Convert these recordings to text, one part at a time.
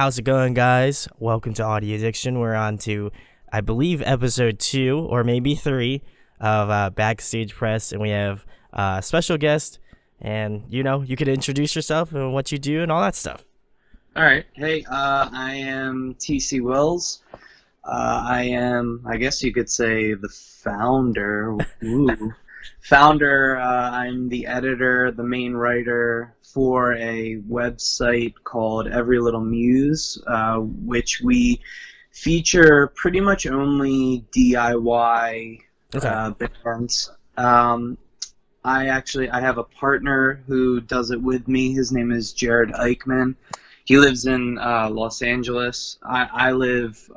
how's it going, guys? Welcome to Audio Addiction. We're on to, I believe, episode 2 or maybe 3 of Backstage Press, and we have a special guest. And you could introduce yourself and what you do and all that stuff. All right. Hey, I am TC Wells. I am, I guess you could say, the founder. Ooh. Founder. I'm the editor, the main writer for a website called Every Little Muse, which we feature pretty much only DIY bands. I have a partner who does it with me. His name is Jared Eichman. He lives in Los Angeles. I live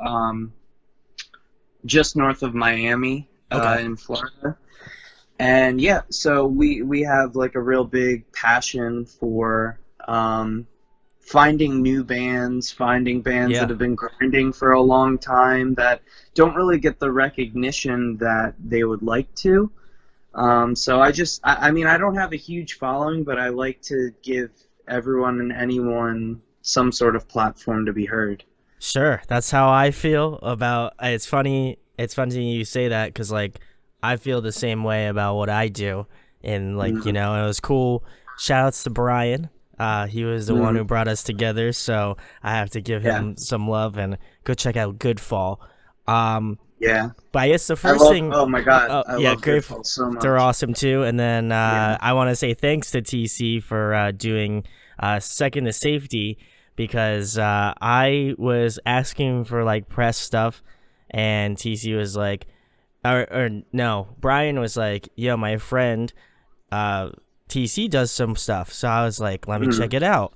just north of Miami in Florida. And yeah, so we have like a real big passion for finding new bands, fanding bands that have been grinding for a long time that don't really get the recognition that they would like to. So I mean, I don't have a huge following, but I like to give everyone and anyone some sort of platform to be heard. Sure, that's how I feel about. It's funny you say that because like I feel the same way about what I do, and like it was cool. Shout outs to Brian. He was the one who brought us together, so I have to give him some love and go check out Goodfall. Yeah. But I guess the first thing. Oh my God. I love Goodfall so much. They're awesome too. And then I want to say thanks to TC for doing Second to Safety, because I was asking for like press stuff, and TC was like, Brian was like, yo, my friend TC does some stuff. So I was like, let me check it out.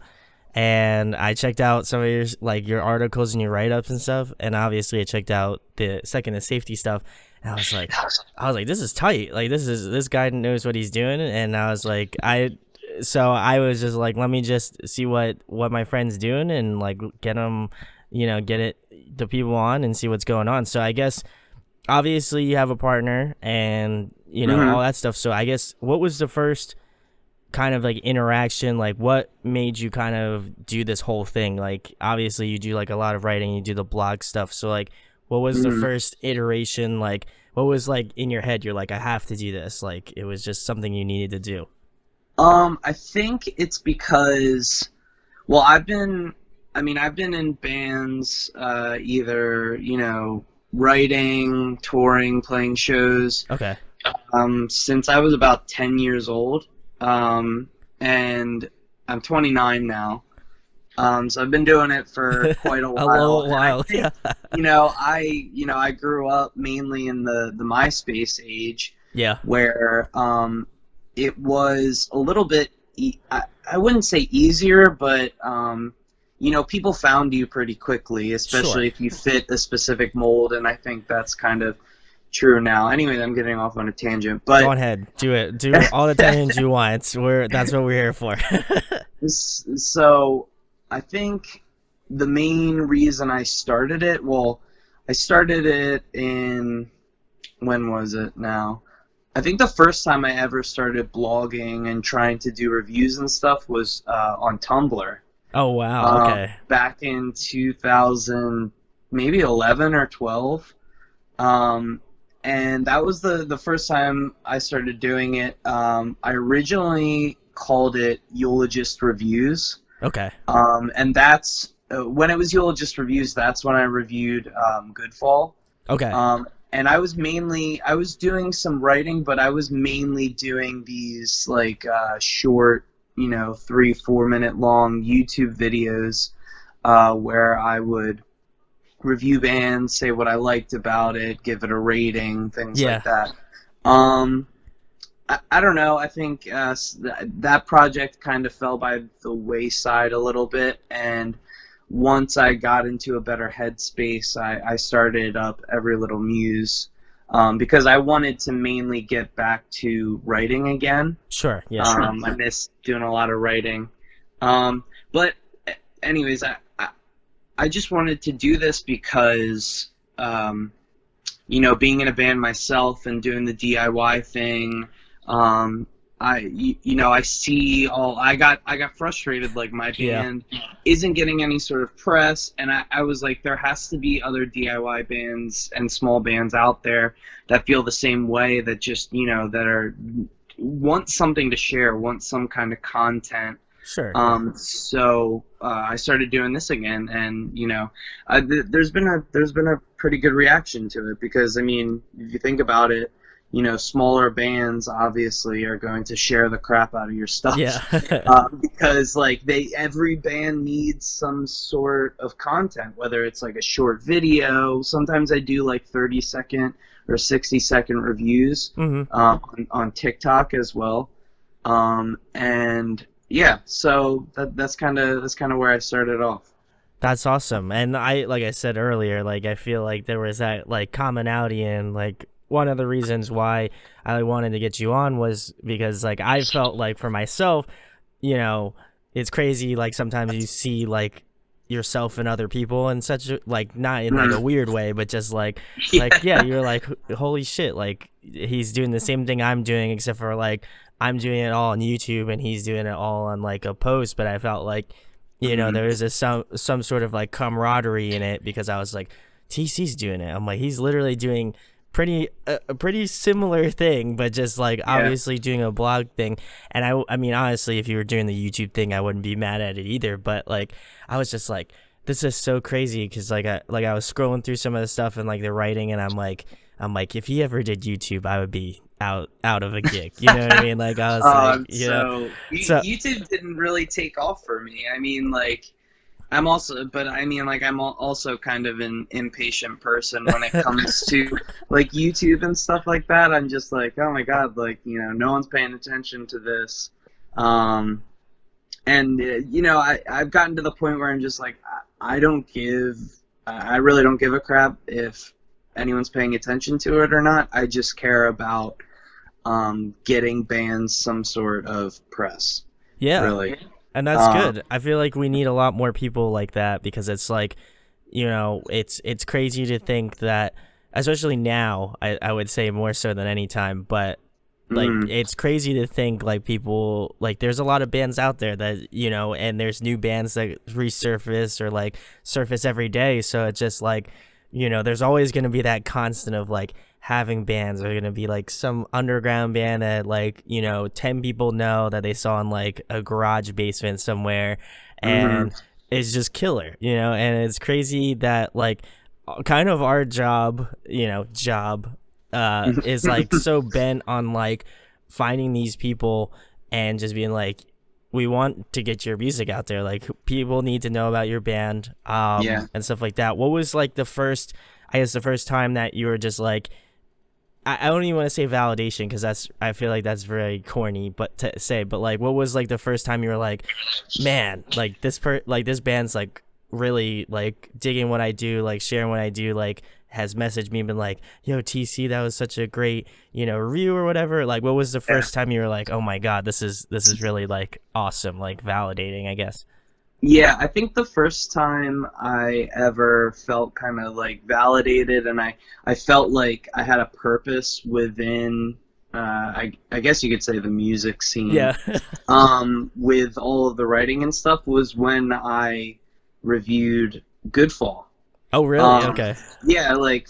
And I checked out some of your articles and your write-ups and stuff, and obviously I checked out the Second to Safety stuff, and I was like, this is tight. Like this guy knows what he's doing, and I was like, so I was just like, let me just see what my friend's doing and like get them, get the people on and see what's going on. So I guess obviously you have a partner and all that stuff. So I guess what was the first kind of like interaction, like what made you kind of do this whole thing? Like obviously you do like a lot of writing, you do the blog stuff, so like what was the first iteration? Like what was like in your head? You're like, I have to do this. Like it was just something you needed to do. I think it's because, well, I've been in bands, either writing, touring, playing shows since I was about 10 years old. And I'm 29 now. So I've been doing it for quite a while. A little while, think, I grew up mainly in the MySpace age. Yeah. Where it was a little bit, I wouldn't say easier, but people found you pretty quickly, especially if you fit a specific mold, and I think that's kind of true now. Anyway, I'm getting off on a tangent, but go ahead, do it. Do all the tangents you want. That's what we're here for. So, I think the main reason I started it in, when was it now? I think the first time I ever started blogging and trying to do reviews and stuff was on Tumblr. Oh wow! Okay. Back in 2000, maybe 11 or 12. And that was the first time I started doing it. I originally called it Eulogist Reviews. Okay. And that's when it was Eulogist Reviews. That's when I reviewed Goodfall. Okay. And I was doing some writing, but I was mainly doing these like short, 3-4 minute long YouTube videos where I would review bands, say what I liked about it, give it a rating, things like that. I don't know. I think that project kind of fell by the wayside a little bit, and once I got into a better headspace, I started up Every Little Muse because I wanted to mainly get back to writing again. Sure, yeah. I miss doing a lot of writing. But anyways, I just wanted to do this because, being in a band myself and doing the DIY thing, I see I got frustrated, like my Yeah. band isn't getting any sort of press, and I was like, there has to be other DIY bands and small bands out there that feel the same way, that just, that are want something to share, want some kind of content. Sure. Yeah. So I started doing this again, and there's been a pretty good reaction to it, because I mean, if you think about it, smaller bands obviously are going to share the crap out of your stuff. Yeah. Because like every band needs some sort of content, whether it's like a short video. Sometimes I do like 30-second or 60-second reviews on TikTok as well. And yeah, so that's kind of where I started off. That's awesome. And like I said earlier, like I feel like there was that like commonality, and like one of the reasons why I wanted to get you on was because like I felt like for myself, it's crazy. Like sometimes you see like yourself and other people and such like not in like a weird way, but just like you're like, holy shit, like he's doing the same thing I'm doing, except for like I'm doing it all on YouTube and he's doing it all on like a post. But I felt like there was some sort of like camaraderie in it, because I was like, TC's doing it. I'm like, he's literally doing a pretty similar thing, but just like obviously doing a blog thing. And I mean, honestly, if you were doing the YouTube thing, I wouldn't be mad at it either. But like, I was just like, this is so crazy, because like I was scrolling through some of the stuff and like the writing, and I'm like, if he ever did YouTube, I would be out of a gig. You know what I mean? Like I was so YouTube didn't really take off for me. I mean, like I'm also kind of an impatient person when it comes to like YouTube and stuff like that. I'm just like, oh my god, like no one's paying attention to this. I've gotten to the point where I'm just like, I really don't give a crap if anyone's paying attention to it or not. I just care about getting bands some sort of press. Yeah, really. And that's good. I feel like we need a lot more people like that, because it's like, it's crazy to think that, especially now, I would say more so than any time, but like it's crazy to think like people, like there's a lot of bands out there that, and there's new bands that resurface or like surface every day. So it's just like, there's always going to be that constant of like having bands. Are going to be like some underground band that like 10 people know that they saw in like a garage basement somewhere, and it's just killer, and it's crazy that like kind of our job is like so bent on like finding these people and just being like, we want to get your music out there, like people need to know about your band and stuff like that. What was like the first time that you were just like, I don't even want to say validation, because I feel like that's very corny but to say, but like what was like the first time you were like, man, like this band's like really like digging what I do, like sharing what I do, like has messaged me and been like, yo TC, that was such a great review or whatever. Like what was the first time you were like, oh my god, this is really like awesome, like validating, I guess? Yeah, I think the first time I ever felt kind of like validated, and I felt like I had a purpose within I guess you could say the music scene, with all of the writing and stuff, was when I reviewed Goodfall. Oh really? Okay. Yeah, like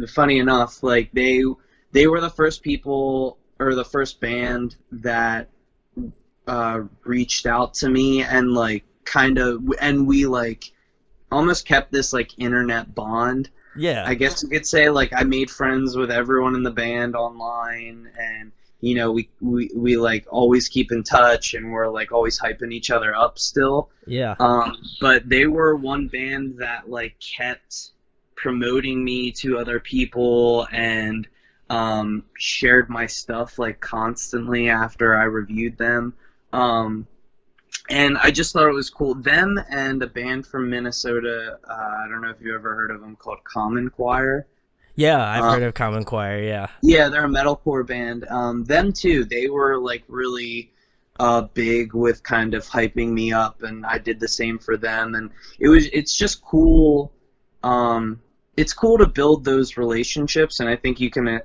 funny enough, like they were the first people, or the first band that reached out to me, and like and we like almost kept this like internet bond. Yeah, I guess you could say. Like I made friends with everyone in the band online, and we like always keep in touch, and we're like always hyping each other up still. Yeah. But they were one band that like kept promoting me to other people, and shared my stuff like constantly after I reviewed them. And I just thought it was cool. Them and a band from Minnesota, I don't know if you ever heard of them, called Common Choir. Yeah, I've heard of Common Choir, yeah. Yeah, they're a metalcore band. Them too, they were like really big with kind of hyping me up, and I did the same for them. And it's just cool. It's cool to build those relationships, and I think you can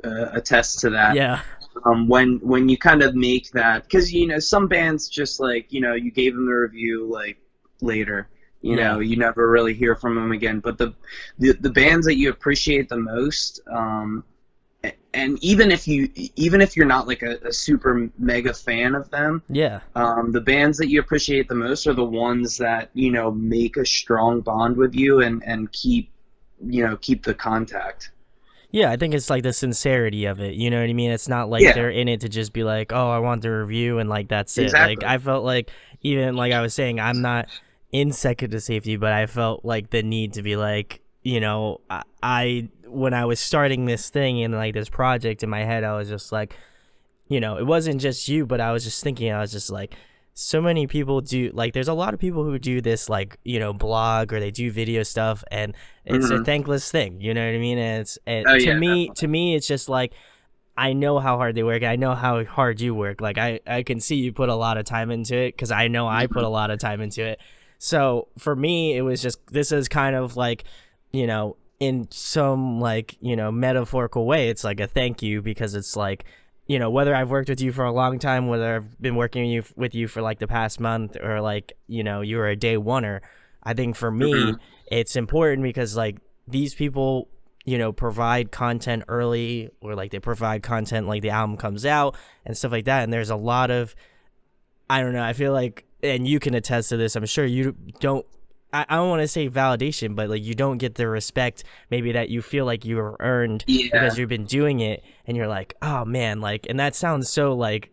attest to that. Yeah. when you kind of make that, because some bands just like you gave them the review like later, Yeah. you never really hear from them again. But the bands that you appreciate the most, and even if you're not like a super mega fan of them, Yeah. the bands that you appreciate the most are the ones that make a strong bond with you and keep the contact. Yeah, I think it's like the sincerity of it. You know what I mean? It's not like Yeah, they're in it to just be like, "Oh, I want the review," and like that's it. Like exactly. I felt like, even like I was saying, I'm not in second to safety, but I felt like the need to be like, I when I was starting this thing and like this project in my head, I was just like, it wasn't just you, but I was just thinking, I was just like, so many people do, like, there's a lot of people who do this, like, blog, or they do video stuff, and it's a Hmm. thankless thing, you know what I mean? And Oh to yeah, me, definitely. it's just like, I know how hard they work. I know how hard you work. Like, I can see you put a lot of time into it, because I know I put Hmm. a lot of time into it. So for me, it was just, this is kind of like, in some, like, metaphorical way, it's like a thank you, because it's like, whether I've worked with you for a long time, whether I've been working with you for like the past month, or like, you were a day oneer, I think for me, Hmm. it's important because like these people, provide content early, or like they provide content like the album comes out and stuff like that. And there's a lot of, I don't know, I feel like, and you can attest to this, I'm sure you don't, I don't want to say validation, but like you don't get the respect maybe that you feel like you earned because Yeah. you've been doing it, and you're like, oh man, like, and that sounds so like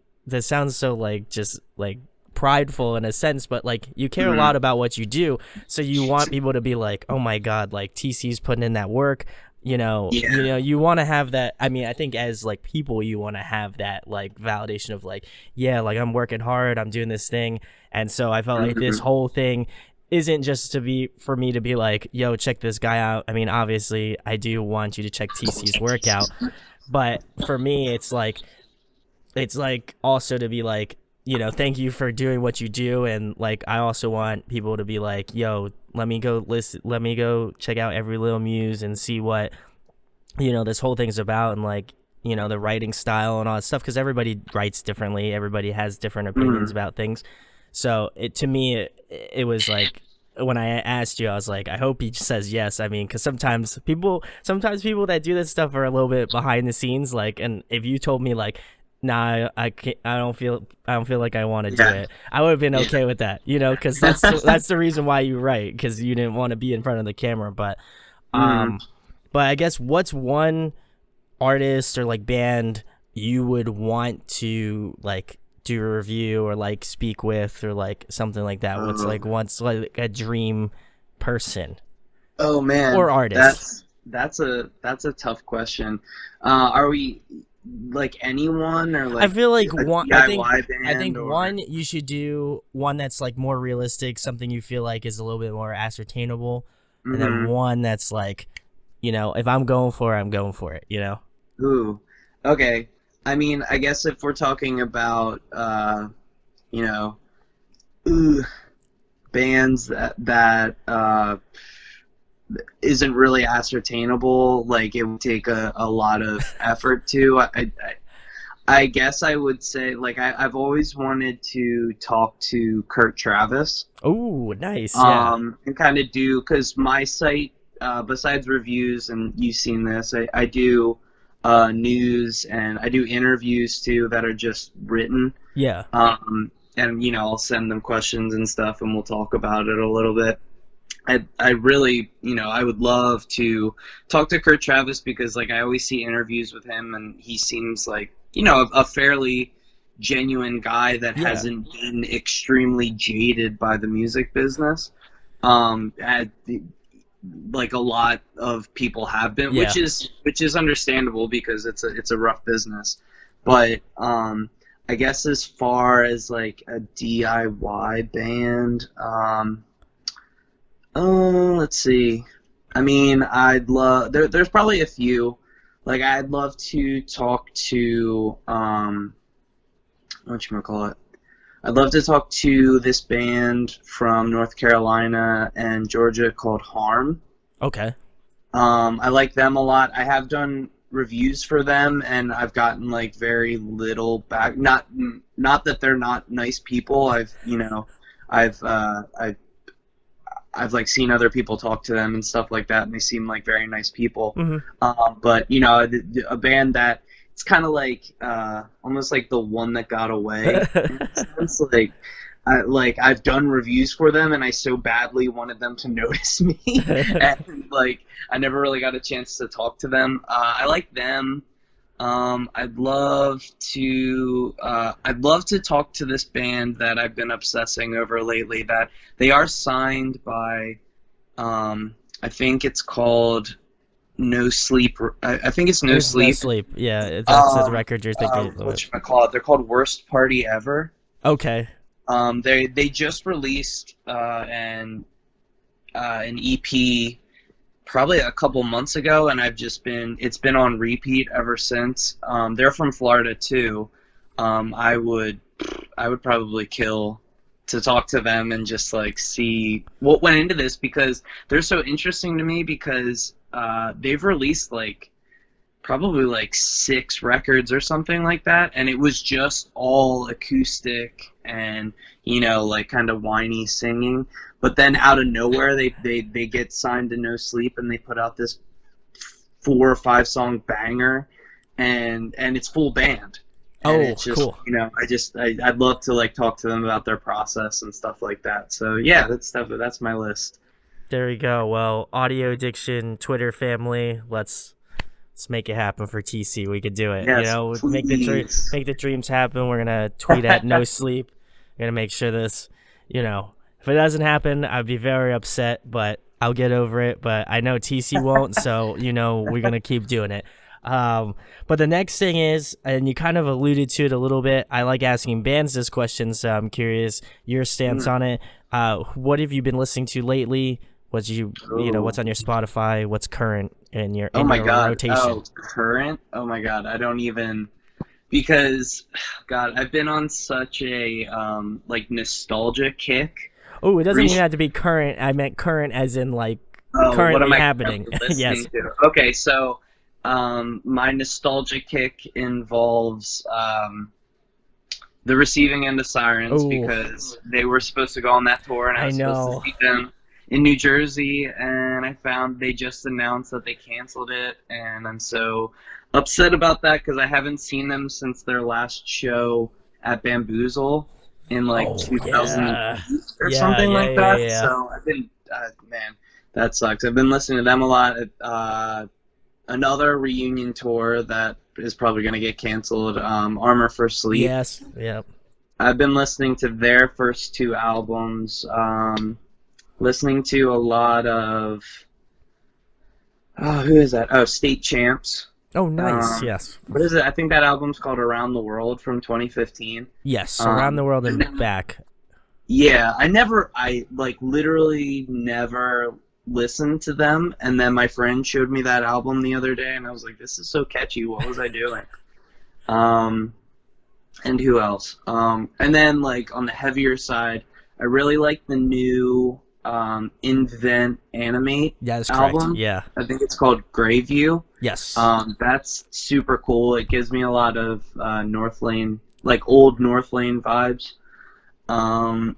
just like prideful in a sense, but like you care a Hmm. lot about what you do, so you want people to be like, oh my god, like TC's putting in that work. Yeah. You want to have that. I mean, I think as like people, you want to have that like validation of like, yeah, like I'm working hard, I'm doing this thing. And so I felt like this Hmm. whole thing isn't just to be for me to be like, yo, check this guy out. I mean, obviously I do want you to check TC's work out, but for me it's like also to be like, thank you for doing what you do. And like I also want people to be like, yo, let me go check out Every Little Muse and see what, this whole thing's about, and like, the writing style and all that stuff, because everybody writes differently, everybody has different opinions Hmm. about things. So to me, it was like, when I asked you, I was like, I hope he says yes. I mean, because sometimes people that do this stuff are a little bit behind the scenes. Like, and if you told me like, nah, I can't, I don't feel like I want to do Yeah. it, I would have been Yeah. okay with that, because that's the reason why you write, because you didn't want to be in front of the camera. Hmm. Um, but I guess, what's one artist or like band you would want to like do a review or like speak with, or like something like that? Oh. What's like a dream person Oh or man, artist? that's a tough question. Are we like anyone or I like feel like a one. DIY I think band or? one, you should do one that's like more realistic, something you feel like is a little bit more ascertainable, and then Hmm. one that's like, if I'm going for it, I'm going for it. Ooh. Okay. I mean, I guess if we're talking about you know, ooh, bands that isn't really ascertainable, like it would take a lot of effort to. I guess I would say like I've always wanted to talk to Kurt Travis, Oh, nice. Yeah. and kind of do, because my site, besides reviews, and you've seen this, I do news, and I do interviews too that are just written. Yeah. And I'll send them questions and stuff, and we'll talk about it a little bit. I really, I would love to talk to Kurt Travis, because like I always see interviews with him, and he seems like, a fairly genuine guy that Yeah. hasn't been extremely jaded by the music business. At like a lot of people have been, Yeah. which is understandable, because it's a rough business. But I guess as far as like a DIY band, let's see. I mean, I'd love there's probably a few. Like I'd love to talk to what you call it. I'd love to talk to this band from North Carolina and Georgia called Harm. Okay. I like them a lot. I have done reviews for them, and I've gotten like very little back. Not that they're not nice people. I've I've like seen other people talk to them and stuff like that, and they seem like very nice people. But a band that it's kind of like almost like the one that got away. In a sense. I've done reviews for them, and I so badly wanted them to notice me, and like I never really got a chance to talk to them. I like them. I'd love to talk to this band that I've been obsessing over lately. That they are signed by, I think it's called No Sleep. I think it's No Sleep. No Sleep. Yeah, that's the record you're thinking. Whatchamacallit? They're called Worst Party Ever. Okay. They just released an EP probably a couple months ago, and it's been on repeat ever since. They're from Florida too. I would probably kill to talk to them and just like see what went into this, because they're so interesting to me, because they've released like probably like 6 records or something like that, and it was just all acoustic and like kind of whiny singing. But then out of nowhere they get signed to No Sleep, and they put out this 4 or 5 song banger, and it's full band. And it's just, cool. I'd love to like talk to them about their process and stuff like that. So yeah, that's my list. There we go. Well, Audio Addiction Twitter family, let's make it happen for TC. We could do it. Yes, make the dreams happen. We're gonna tweet at No Sleep. We're gonna make sure this, if it doesn't happen, I'd be very upset, but I'll get over it. But I know TC won't, so we're gonna keep doing it. But the next thing is, and you kind of alluded to it a little bit, I like asking bands this question, so I'm curious your stance on it. What have you been listening to lately? What's on your Spotify? What's current in your rotation? Oh, current? Oh my god, I don't even, because God, I've been on such a like nostalgia kick. Oh, it doesn't even have to be current. I meant current as in like currently happening. Yes. To? Okay, so my nostalgia kick involves the Receiving End of Sirens. Ooh. Because they were supposed to go on that tour, and I was supposed to see them in New Jersey, and I found they just announced that they canceled it, and I'm so upset about that, because I haven't seen them since their last show at Bamboozle in like 2008 or something like that. Yeah. So I've been, man, that sucks. I've been listening to them a lot. Another reunion tour that is probably going to get canceled, Armor for Sleep. Yes, yep. I've been listening to their first 2 albums. Listening to a lot of who is that? Oh, State Champs. Oh, nice. Yes. What is it? I think that album's called Around the World from 2015. Yes, Around the World and Back. Yeah, I literally never listened to them, and then my friend showed me that album the other day, and I was like, this is so catchy. What was I doing? And who else? And then like on the heavier side, I really like the new Invent Animate album. Correct. Yeah, I think it's called Greyview. Yes. That's super cool. It gives me a lot of North Lane, like old North Lane vibes. And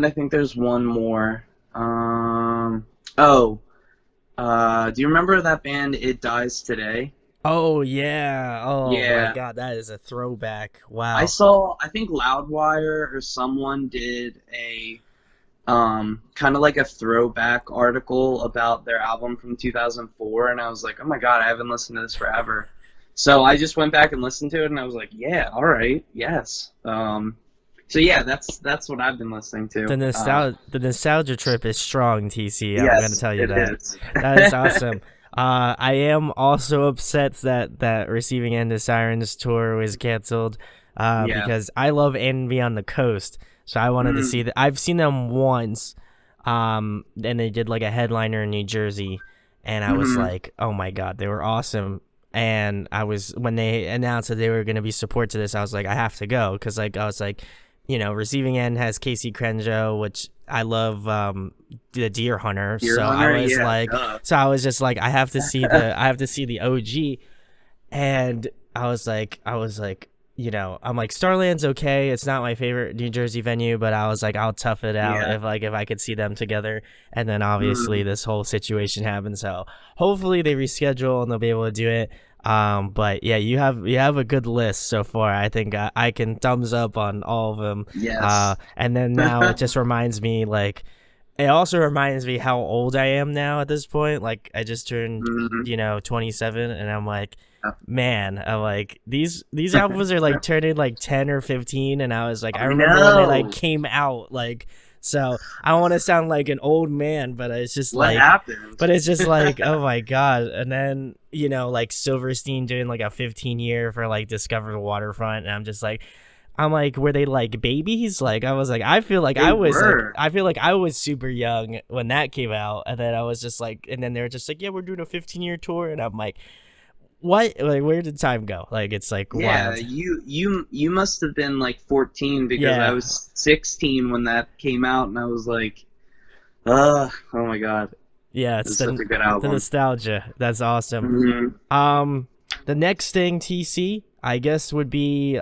I think there's one more. Do you remember that band It Dies Today? Oh yeah. Oh yeah. My god, that is a throwback. Wow. I think Loudwire or someone did a kind of like a throwback article about their album from 2004, and I was like, oh my god, I haven't listened to this forever. So I just went back and listened to it, and I was like, yeah, all right, yes. So yeah, that's what I've been listening to. The nostalgia trip is strong, TC. Yes, I'm going to tell you that. Is. That is awesome. I am also upset that Receiving End of Sirens tour was canceled because I love Envy on the Coast. So I wanted to see that. I've seen them once, and they did like a headliner in New Jersey, and I was like, oh my god, they were awesome. And when they announced that they were going to be support to this, I was like, I have to go, because I was like, Receiving End has Casey Crenjo, which I love, the Deer Hunter. I was just like, I have to see the OG. And I was like, I'm like, Starland's okay. It's not my favorite New Jersey venue, but I was like, I'll tough it out Yeah. if I could see them together. And then obviously Mm, this whole situation happened. So hopefully they reschedule and they'll be able to do it. But yeah, you have a good list so far. I think I can thumbs up on all of them. yes. And then now it just reminds me like it also reminds me how old I am now at this point. Like I just turned, Hmm. 27, and I'm like, man, I'm like these albums are like turning like 10 or 15, and I was like, I I remember when they like know. came out, like, so I don't want to sound like an old man, What happened? but it's just like, oh my god. And then like Silverstein doing like a 15-year for like Discover the Waterfront, and I'm like, were they like babies? Like I was like, They were. I feel like I was super young when that came out, and then I was just like, and then they were just like, yeah, we're doing a 15-year tour, and I'm like, what? Like, where did time go? Like, it's like Yeah, wild. you must have been like 14 because I Yeah, was 16 when that came out, and I was like, oh my God, yeah, this it's is such a good the album. nostalgia. That's awesome. Hmm. Um, the next thing, TC, I guess would be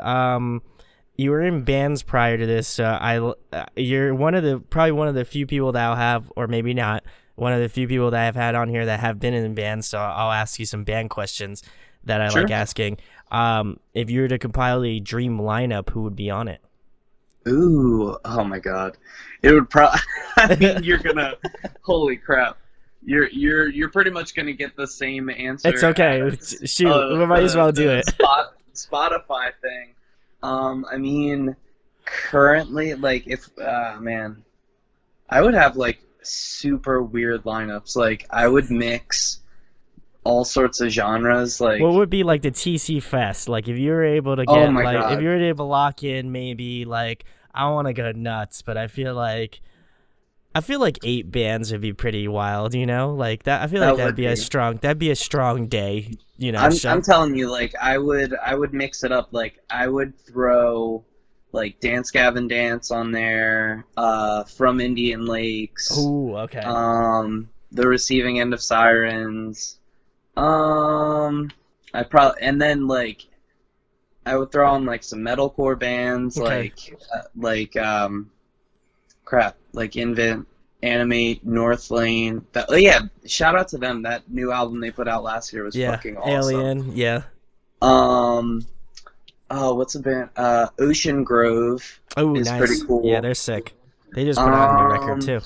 you were in bands prior to this. You're probably one of the few people that I'll have, or maybe not, one of the few people that I've had on here that have been in bands. So I'll ask you some band questions that I like Sure. asking. If you were to compile a dream lineup, who would be on it? Ooh, oh my God, it would probably. I mean, you're gonna. Holy crap! You're pretty much gonna get the same It's answer okay. as Shoot, we might as well do the it. Spotify thing. I mean, currently, like, if man, I would have like super weird lineups. Like, I would mix all sorts of genres. What Like, would be like the TC Fest? Like if you were able to oh get my like if God, you were able to lock in maybe like I don't want to go nuts, but I feel like 8 bands would be pretty wild, Like that I feel like that would be. that'd be a strong day, I'm show. telling you, like, I would mix it up. Like, I would throw like Dance Gavin Dance on there, from Indian Lakes, Ooh, okay. the Receiving End of Sirens. Um, I probably, and then like I would throw on like some metalcore bands, Okay. crap, like Invent, Animate, North Lane. Oh yeah, shout out to them. That new album they put out last year was Yeah. fucking awesome. Alien, yeah. Um, oh, what's a band? Ocean Grove Oh, is pretty nice. Yeah, cool. they're sick. They just put out a new record Um, too.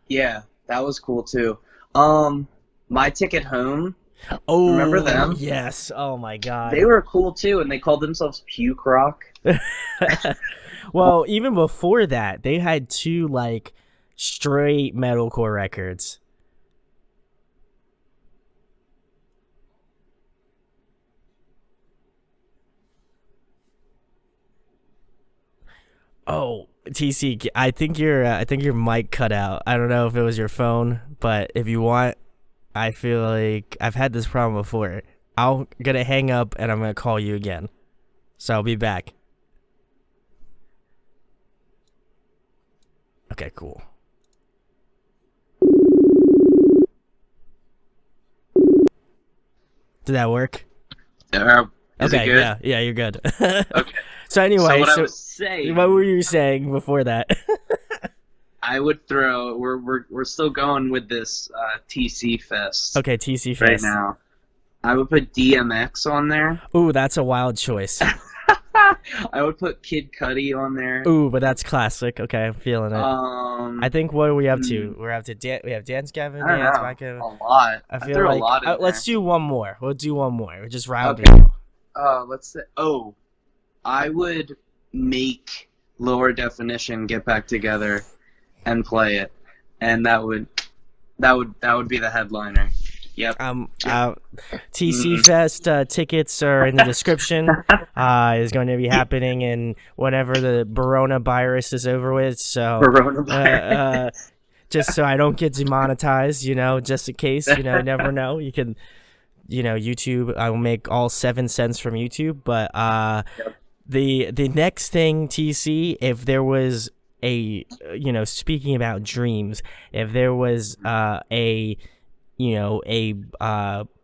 yeah, that was cool too. Um, My Ticket Home. Remember Oh, them? yes. Oh my They god. were cool too, and they called themselves Puke Rock. Well, even before that, they had two like straight metalcore records. Oh, TC, I think your mic cut out. I don't know if it was your phone, but if you want, I feel like I've had this problem before. I'm gonna hang up and I'm gonna call you again. So I'll be back. Okay, cool. Did that work? Is it Okay, good? yeah, you're good. Okay. So So anyway, what I so was what were saying, you saying before that? I would throw. We're still going with this TC Fest Okay, TC right Fest. now. I would put DMX on there. Ooh, that's a wild choice. I would put Kid Cudi on there. Ooh, but that's classic. Okay, I'm feeling it. I Um, think what are we up hmm, to? We're up to we have Dance Gavin I don't Dance. know. Micah. A lot. I I feel threw a like lot in let's there. do one more. We'll do one more. We're just rounding Okay. up. Let's say. Oh, I would make Lower Definition get back together and play it, and that would be the headliner. Yep. Yep. TC Hmm. Fest tickets are in the description. Is going to be happening in whenever the coronavirus is over with. So, Coronavirus. just so I don't get demonetized, just in case, you never know. You can, YouTube. I will make all 7 cents from YouTube. But Yep. the next thing, TC, if there was speaking about dreams, if there was a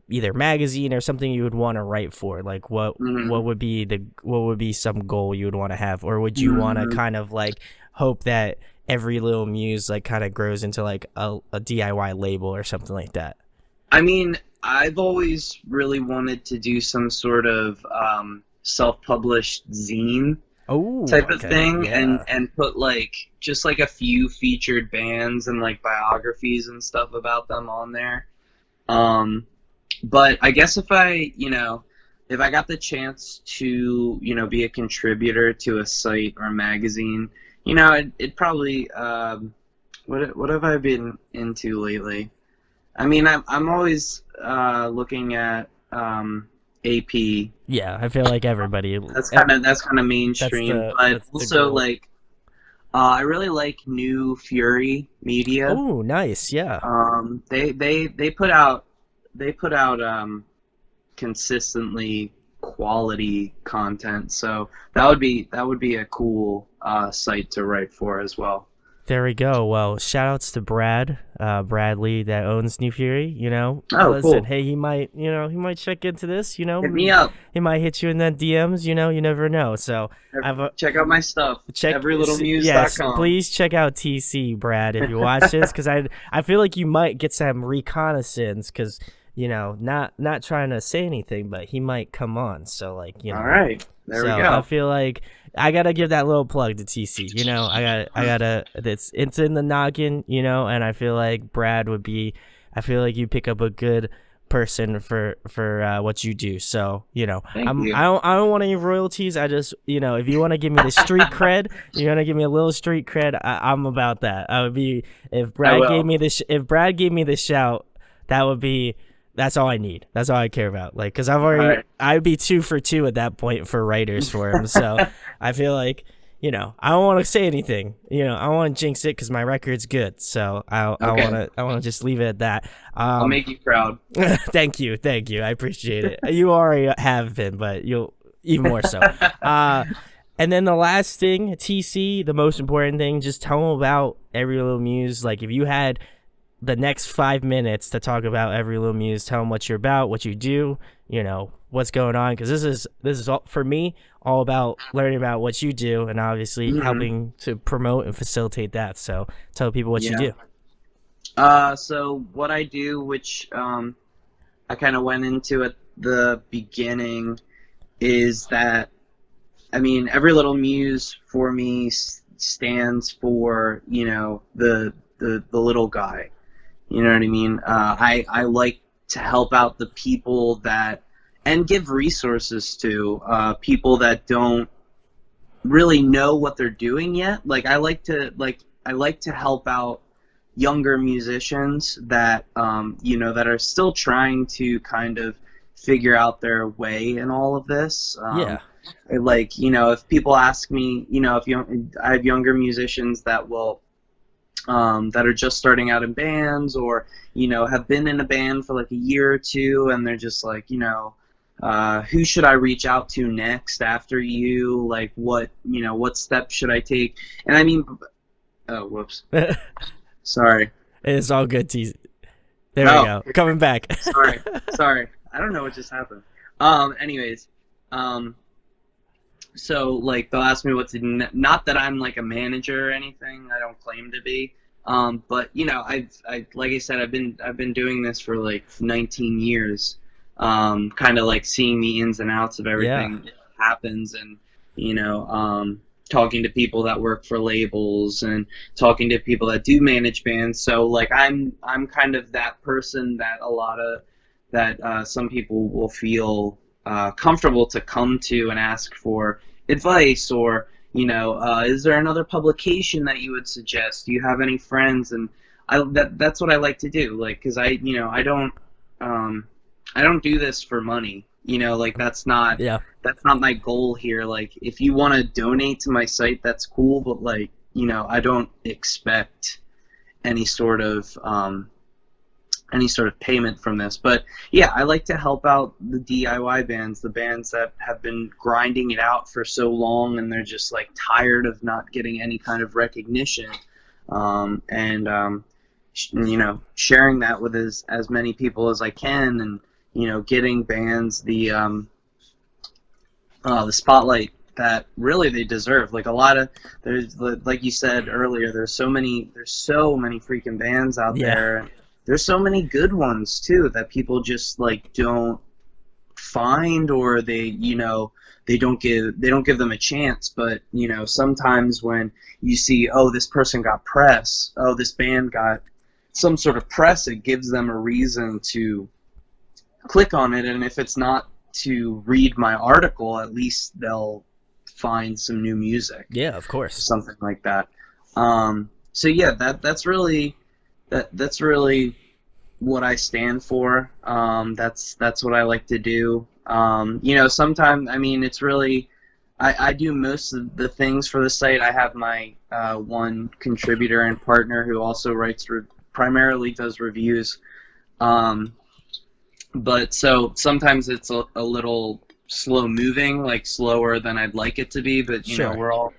either magazine or something you would want to write for? Like what would be some goal you would want to have, or would you want to kind of like hope that Every Little Muse like kind of grows into like a DIY label or something like that? I mean, I've always really wanted to do some sort of self-published zine type of thing, yeah. and put like just like a few featured bands and like biographies and stuff about them on there. But I guess if I got the chance to, be a contributor to a site or a magazine, it'd probably, what have I been into lately? I mean, I'm always looking at AP. Yeah, I feel like everybody. That's kind of mainstream, but also like I really like New Fury Media. Oh, nice, yeah. They put out consistently quality content, so that would be a cool site to write for as well. There we go. Well, shout outs to Bradley that owns New Fury, Oh, listen, cool. hey, he might check into this, Hit me up. He might hit you in that DMs, you never know. So check out my stuff. Everylittlemuse.com. Yes, please check out TC, Brad, if you watch this, because I feel like you might get some reconnaissance, because not trying to say anything, but he might come on. So like, All right, there we go. I feel like I gotta give that little plug to TC. I gotta. It's in the noggin. And I feel like Brad would be. I feel like you pick up a good person for what you do. So Thank you. I don't want any royalties. I just if you want to give me the street cred, you want to give me a little street cred. I'm about that. I would be if Brad gave me the shout. That would be. That's all I need. That's all I care about. Like, because I'd be 2 for 2 at that point for writers for him. So I feel like, I don't want to say anything. I don't want to jinx it because my record's good. So I want to just leave it at that. I'll make you proud. Thank you. I appreciate it. You already have been, but you'll even more so. And then the last thing, TC, the most important thing, just tell them about Every Little Muse. Like, if you had the next 5 minutes to talk about Every Little Muse, tell them what you're about, what you do, what's going on, because this is all for me, all about learning about what you do and obviously helping to promote and facilitate that. So tell people what you do. So what I do, which I kind of went into at the beginning, is that Every Little Muse for me stands for the little guy. You know what I mean? I like to help out the people and give resources to people that don't really know what they're doing yet. Like I like to help out younger musicians that that are still trying to kind of figure out their way in all of this. Like if people ask me, I have younger musicians that will. That are just starting out in bands, or have been in a band for like a year or two, and they're just like, who should I reach out to next after you? Like, what steps should I take? And oh, whoops, sorry. It's all good, T. There we go. Coming back. sorry. I don't know what just happened. Anyways, so like they'll ask me what to do. Not that I'm like a manager or anything. I don't claim to be. But I like I said, I've been doing this for like 19 years. Kind of like seeing the ins and outs of everything that happens, and talking to people that work for labels and talking to people that do manage bands. So like I'm kind of that person that some people will feel comfortable to come to and ask for advice, or is there another publication that you would suggest? Do you have any friends? And that's what I like to do, like, because I don't do this for money, like that's not my goal here. Like, if you want to donate to my site, that's cool, but like I don't expect any sort of payment from this. But yeah, I like to help out the DIY bands, the bands that have been grinding it out for so long and they're just like tired of not getting any kind of recognition, and sharing that with as many people as I can, and getting bands the spotlight that really they deserve. Like a lot of like you said earlier, there's so many freaking bands out Yeah. there. There's so many good ones too that people just like don't find, or they don't give them a chance. But sometimes when you see, oh, this person got press, oh, this band got some sort of press, it gives them a reason to click on it. And if it's not to read my article, at least they'll find some new music, Yeah, of course. something like that. So yeah, that's really what I stand for. That's what I like to do. Sometimes, I mean, it's really, I do most of the things for the site. I have my one contributor and partner who also primarily does reviews. But so sometimes it's a little slow moving, like slower than I'd like it to be. But Sure.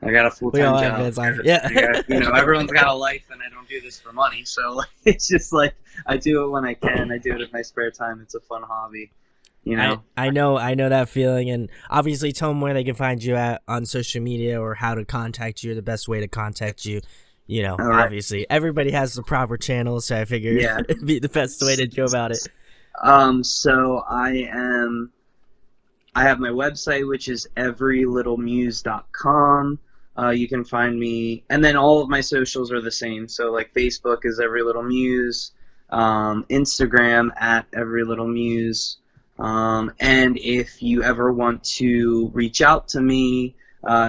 I got a We all full-time have job. that time. Yeah. Everyone's got a life, and I don't do this for money. So it's just like I do it when I can. I do it in my spare time. It's a fun hobby. I know that feeling, and obviously tell them where they can find you at on social media or how to contact you, the best way to contact you. All right. Obviously everybody has the proper channels, so I figured Yeah. it'd be the best way to go about it. So I have my website, which is everylittlemuse.com. You can find me, and then all of my socials are the same. So like Facebook is Every Little Muse, Instagram at Every Little Muse. And if you ever want to reach out to me,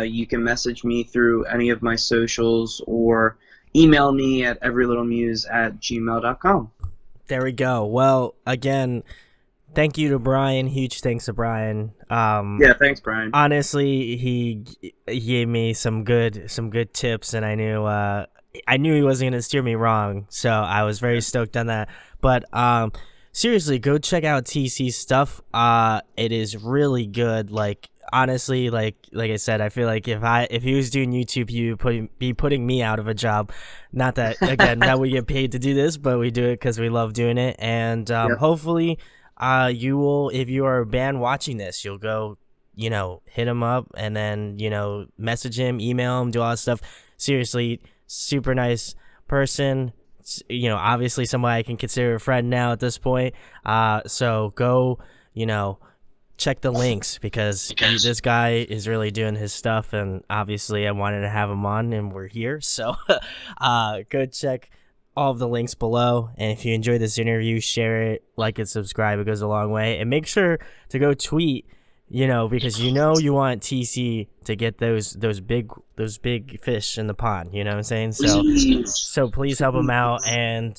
you can message me through any of my socials or email me at everylittlemuse@gmail.com. There we go. Well, again, thank you to Brian. Huge thanks to Brian. Yeah, thanks, Brian. Honestly, he gave me some good tips, and I knew he wasn't gonna steer me wrong, so I was very stoked on that. But seriously, go check out TC's stuff. It is really good. Like honestly, like I said, I feel like if he was doing YouTube, he would be putting me out of a job. Not that again that we get paid to do this, but we do it because we love doing it, and Yep. hopefully. You will, if you are a band watching this, you'll go, hit him up and then, message him, email him, do all that stuff. Seriously, super nice person. Obviously somebody I can consider a friend now at this point. So go, check the links because this guy is really doing his stuff, and obviously I wanted to have him on, and we're here. So, go check all of the links below, and if you enjoyed this interview, share it, like it, subscribe. It goes a long way, and make sure to go tweet, because you want TC to get those big fish in the pond. You know what I'm saying? So please help him out, and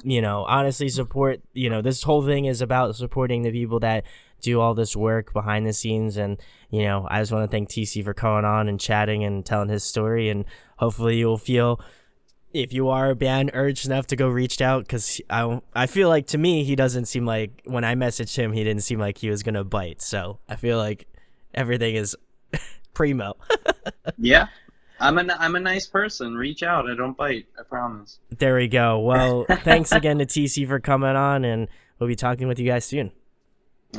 honestly support. This whole thing is about supporting the people that do all this work behind the scenes, and I just want to thank TC for coming on and chatting and telling his story, and hopefully you'll feel, if you are a band, urged enough to go reach out, because I feel like, to me, he doesn't seem like, when I messaged him, he didn't seem like he was gonna bite. So I feel like everything is primo. Yeah, I'm a nice person. Reach out. I don't bite. I promise. There we go. Well, thanks again to TC for coming on, and we'll be talking with you guys soon.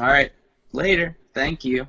All right. Later. Thank you.